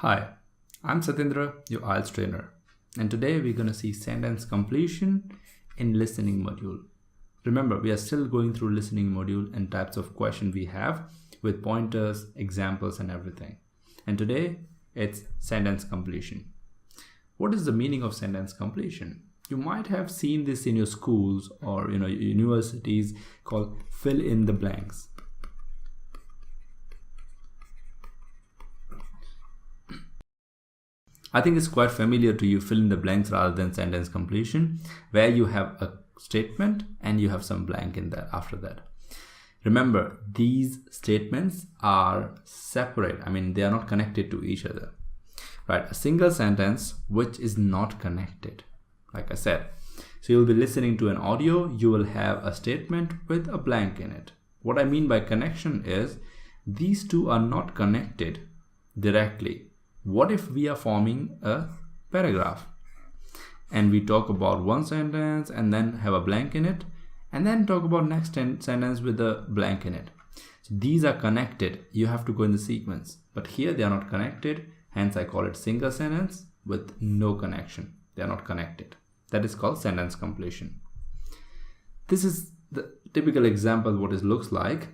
Hi, I'm Satyendra, your IELTS trainer, and today we're going to see sentence completion in listening module. Remember, we are still going through listening module and types of question we have with pointers, examples and everything. And today it's sentence completion. What is the meaning of sentence completion? You might have seen this in your schools or universities called fill in the blanks. I think it's quite familiar to you, fill in the blanks rather than sentence completion, where you have a statement and you have some blank in there after that. Remember, these statements are separate. They are not connected to each other. Right? A single sentence which is not connected, like I said. So you'll be listening to an audio, you will have a statement with a blank in it. What I mean by connection is these two are not connected directly. What if we are forming a paragraph and we talk about one sentence and then have a blank in it and then talk about next sentence with a blank in it? So these are connected. You have to go in the sequence, but here they are not connected. Hence I call it single sentence with no connection. They are not connected. That is called sentence completion. This is the typical example what it looks like.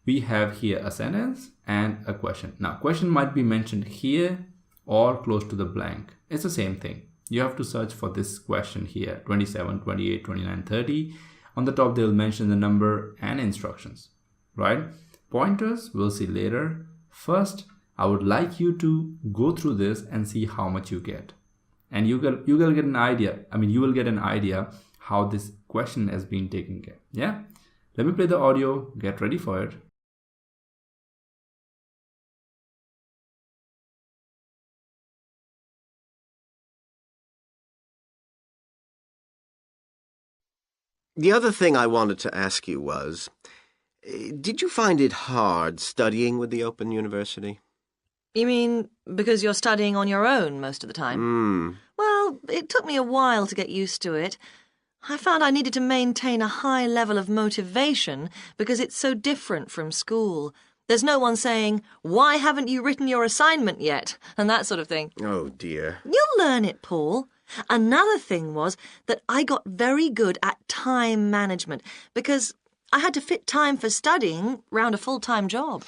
We have here a sentence and a question. Now, question might be mentioned here or close to the blank. It's the same thing. You have to search for this question here, 27, 28, 29, 30. On the top, they will mention the number and instructions, right? Pointers we'll see later. First, I would like you to go through this and see how much you get. And you will get an idea. You will get an idea how this question has been taken care. Yeah? Let me play the audio. Get ready for it. The other thing I wanted to ask you was, did you find it hard studying with the Open University? You mean because you're studying on your own most of the time? Well, it took me a while to get used to it. I found I needed to maintain a high level of motivation because it's so different from school. There's no one saying, "Why haven't you written your assignment yet?" and that sort of thing. Oh, dear. You'll learn it, Paul. Another thing was that I got very good at time management because I had to fit time for studying round a full-time job.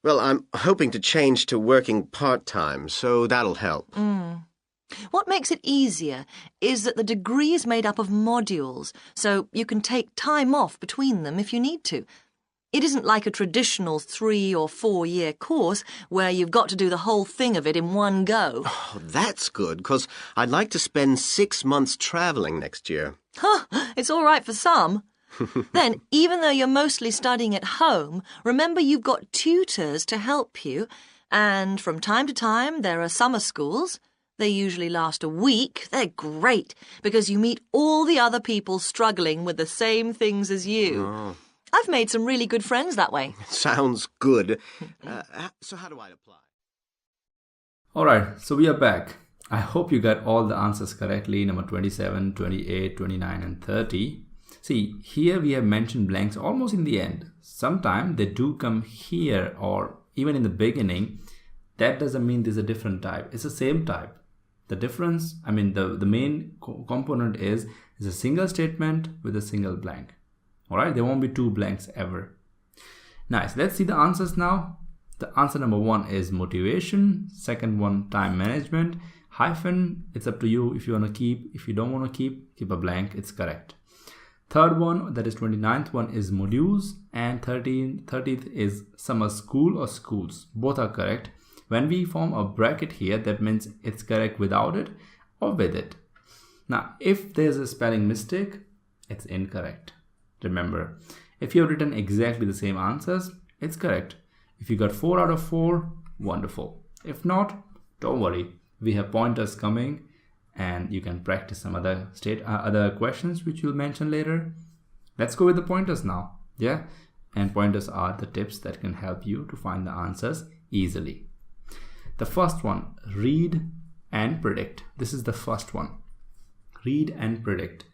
Well, I'm hoping to change to working part-time, so that'll help. What makes it easier is that the degree is made up of modules, so you can take time off between them if you need to. It isn't like a traditional 3 or 4 year course where you've got to do the whole thing of it in one go. Oh, that's good, because I'd like to spend 6 months travelling next year. It's all right for some. Then, even though you're mostly studying at home, remember you've got tutors to help you, and from time to time there are summer schools. They usually last a week. They're great because you meet all the other people struggling with the same things as you. Oh. I've made some really good friends that way. Sounds good. So how do I apply? Alright, so we are back. I hope you got all the answers correctly, number 27, 28, 29 and 30. See, here we have mentioned blanks almost in the end. Sometimes they do come here or even in the beginning. That doesn't mean there's a different type. It's the same type. The difference, the main component is a single statement with a single blank. Alright, there won't be two blanks ever. Nice, let's see the answers now. The answer number 1 is motivation. Second one, time management. Hyphen, it's up to you if you want to keep. If you don't want to keep a blank, it's correct. Third one, that is 29th one, is modules. And 30th is summer school or schools. Both are correct. When we form a bracket here, that means it's correct without it or with it. Now, if there's a spelling mistake, it's incorrect. Remember, if you have written exactly the same answers, it's correct. If you got 4 out of 4, wonderful. If not, don't worry. We have pointers coming and you can practice some other questions which we'll mention later. Let's go with the pointers now. Yeah, and pointers are the tips that can help you to find the answers easily. The first one, read and predict. This is the first one. Read and predict.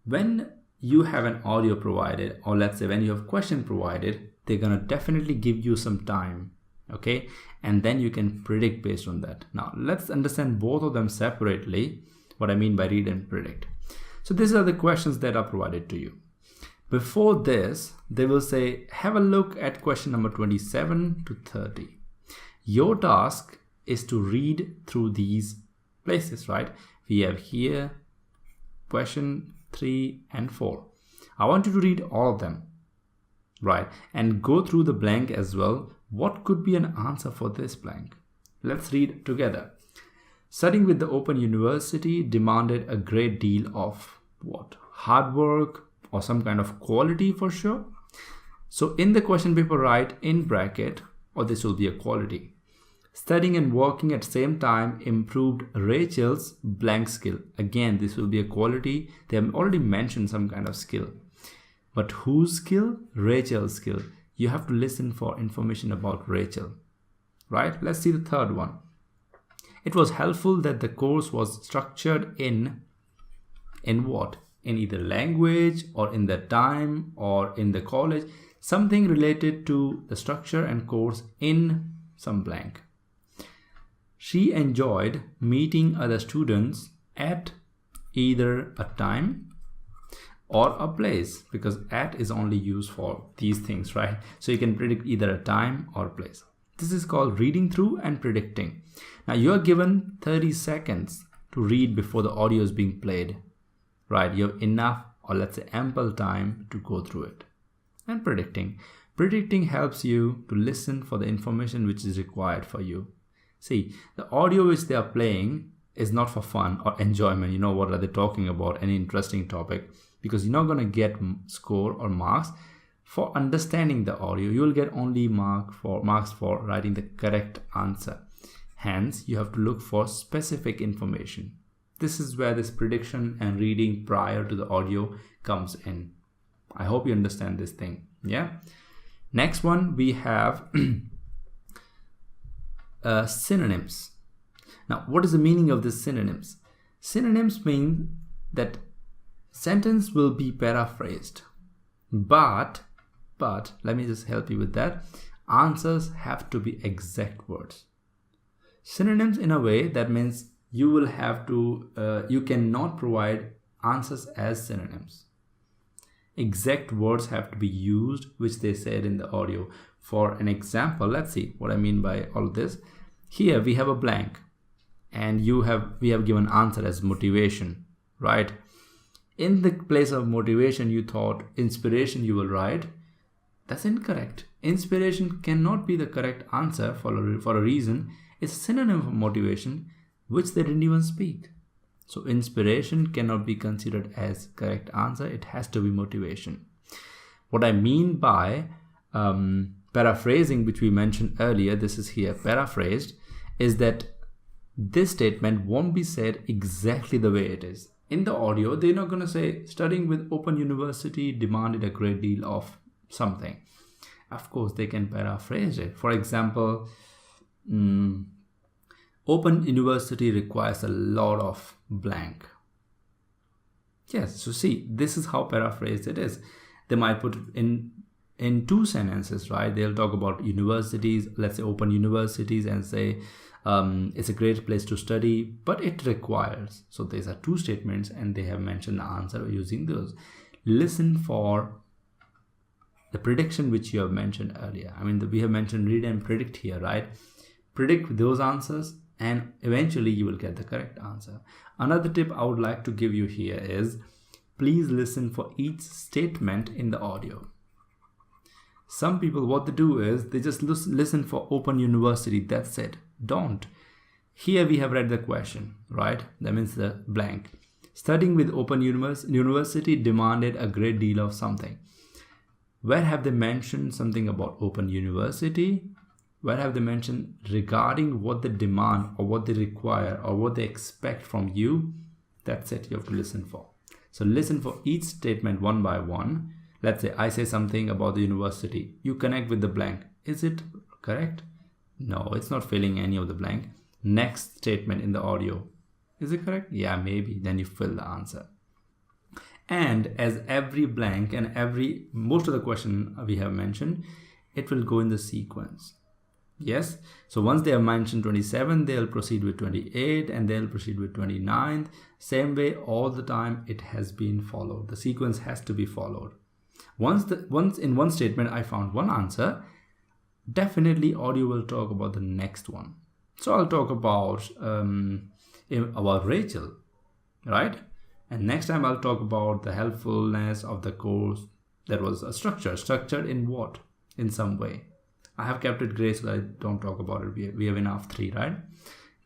When you have an audio provided, or let's say when you have question provided, they're gonna definitely give you some time Okay, and then you can predict based on that. Now let's understand both of them separately, what I mean by read and predict. So these are the questions that are provided to you. Before this, they will say, have a look at question number 27 to 30. Your task is to read through these places, right? We have here question 3 and 4. I want you to read all of them, right? And go through the blank as well. What could be an answer for this blank? Let's read together. Studying with the Open University demanded a great deal of what? Hard work or some kind of quality for sure. So in the question paper, write in bracket, or this will be a quality. Studying and working at the same time improved Rachel's blank skill. Again, this will be a quality. They have already mentioned some kind of skill. But whose skill? Rachel's skill. You have to listen for information about Rachel, right? Let's see the third one. It was helpful that the course was structured in what? In either language or in the time or in the college, something related to the structure and course in some blank. She enjoyed meeting other students at either a time or a place, because at is only used for these things, right? So you can predict either a time or a place. This is called reading through and predicting. Now you are given 30 seconds to read before the audio is being played, right? You have enough, or let's say ample time to go through it. And predicting. Predicting helps you to listen for the information which is required for you. See, the audio which they are playing is not for fun or enjoyment. You know, what are they talking about? Any interesting topic. Because you're not going to get score or marks for understanding the audio. You will get only marks for writing the correct answer. Hence, you have to look for specific information. This is where this prediction and reading prior to the audio comes in. I hope you understand this thing. Yeah. Next one, we have synonyms. Now, what is the meaning of these synonyms? Synonyms mean that sentence will be paraphrased, but let me just help you with that. Answers have to be exact words. Synonyms, in a way, that means you will have to, you cannot provide answers as synonyms. Exact words have to be used, which they said in the audio. For an example, let's see what I mean by all of this. Here we have a blank, and we have given answer as motivation, right? In the place of motivation, you thought inspiration you will write. That's incorrect. Inspiration cannot be the correct answer for a reason. It's a synonym of motivation, which they didn't even speak. So inspiration cannot be considered as correct answer. It has to be motivation. What I mean by paraphrasing, which we mentioned earlier, this is here paraphrased, is that this statement won't be said exactly the way it is. In the audio, they're not going to say studying with Open University demanded a great deal of something. Of course, they can paraphrase it. For example, Open University requires a lot of blank. Yes, so see, this is how paraphrased it is. They might put in two sentences, right? They'll talk about universities, let's say Open Universities, and say it's a great place to study, but it requires. So these are two statements, and they have mentioned the answer using those. Listen for the prediction which you have mentioned earlier. I mean, we have mentioned read and predict here, right? Predict those answers, and eventually you will get the correct answer. Another tip I would like to give you here is, please listen for each statement in the audio. Some people, what they do is they just listen for Open University. That's it. Don't. Here we have read the question, right? That means the blank. Studying with Open University demanded a great deal of something. Where have they mentioned something about Open University? Where have they mentioned regarding what they demand or what they require or what they expect from you? That's it. You have to listen for. So listen for each statement one by one. Let's say I say something about the university. You connect with the blank. Is it correct? No, it's not filling any of the blank. Next statement in the audio. Is it correct? Yeah, maybe. Then you fill the answer. And as every blank and most of the question we have mentioned, it will go in the sequence. Yes, so once they have mentioned 27, they'll proceed with 28 and they'll proceed with 29. Same way all the time it has been followed. The sequence has to be followed. Once in one statement I found one answer, definitely audio will talk about the next one. So I'll talk about Rachel, right? And next time I'll talk about the helpfulness of the course. That was a structured in what? In some way. I have kept it gray so that I don't talk about it. We have enough 3, right?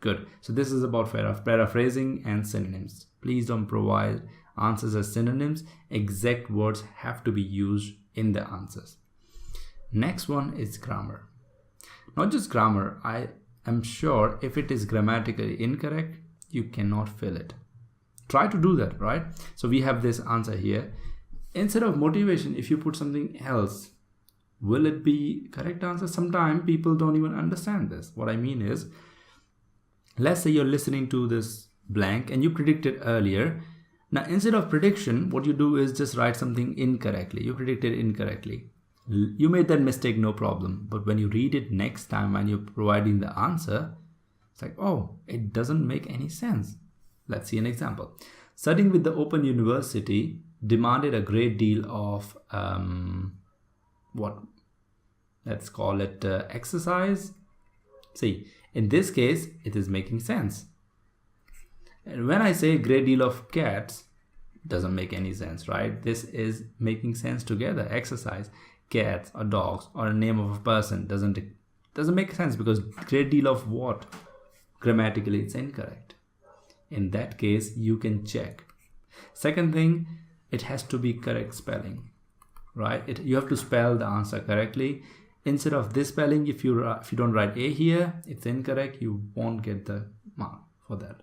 Good. So this is about paraphrasing and synonyms. Please don't provide answers as synonyms. Exact words have to be used in the answers. Next one is grammar. Not just grammar. I am sure if it is grammatically incorrect, you cannot fill it. Try to do that, right? So we have this answer here. Instead of motivation, if you put something else, will it be correct answer? Sometimes people don't even understand this. What I mean is, let's say you're listening to this blank and you predicted earlier. Now, instead of prediction, what you do is just write something incorrectly. You predicted incorrectly. You made that mistake, no problem. But when you read it next time and you're providing the answer, it's like, oh, it doesn't make any sense. Let's see an example. Studying with the Open University demanded a great deal of let's call it exercise. See, in this case, it is making sense. And when I say great deal of cats, it doesn't make any sense, right? This is making sense together. Exercise, cats or dogs or a name of a person doesn't make sense because great deal of what? Grammatically, it's incorrect. In that case, you can check. Second thing, it has to be correct spelling, right? You have to spell the answer correctly. Instead of this spelling, if you don't write A here, it's incorrect. You won't get the mark for that.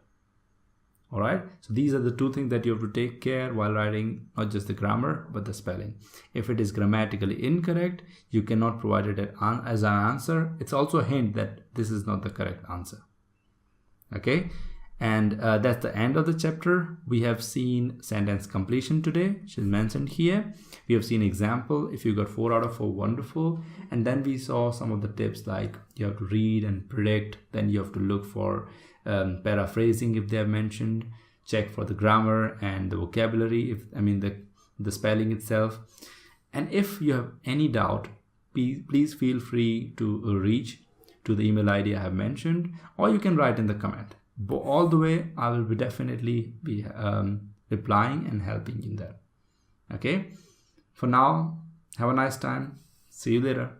All right. So these are the 2 things that you have to take care while writing, not just the grammar, but the spelling. If it is grammatically incorrect, you cannot provide it as an answer. It's also a hint that this is not the correct answer. Okay. And that's the end of the chapter. We have seen sentence completion today. She's mentioned here. We have seen example. If you got 4 out of 4, wonderful. And then we saw some of the tips like you have to read and predict. Then you have to look for paraphrasing if they are mentioned. Check for the grammar and the vocabulary. The spelling itself. And if you have any doubt, please feel free to reach to the email ID I have mentioned, or you can write in the comment. But all the way, I will definitely be replying and helping in there. Okay. For now, have a nice time. See you later.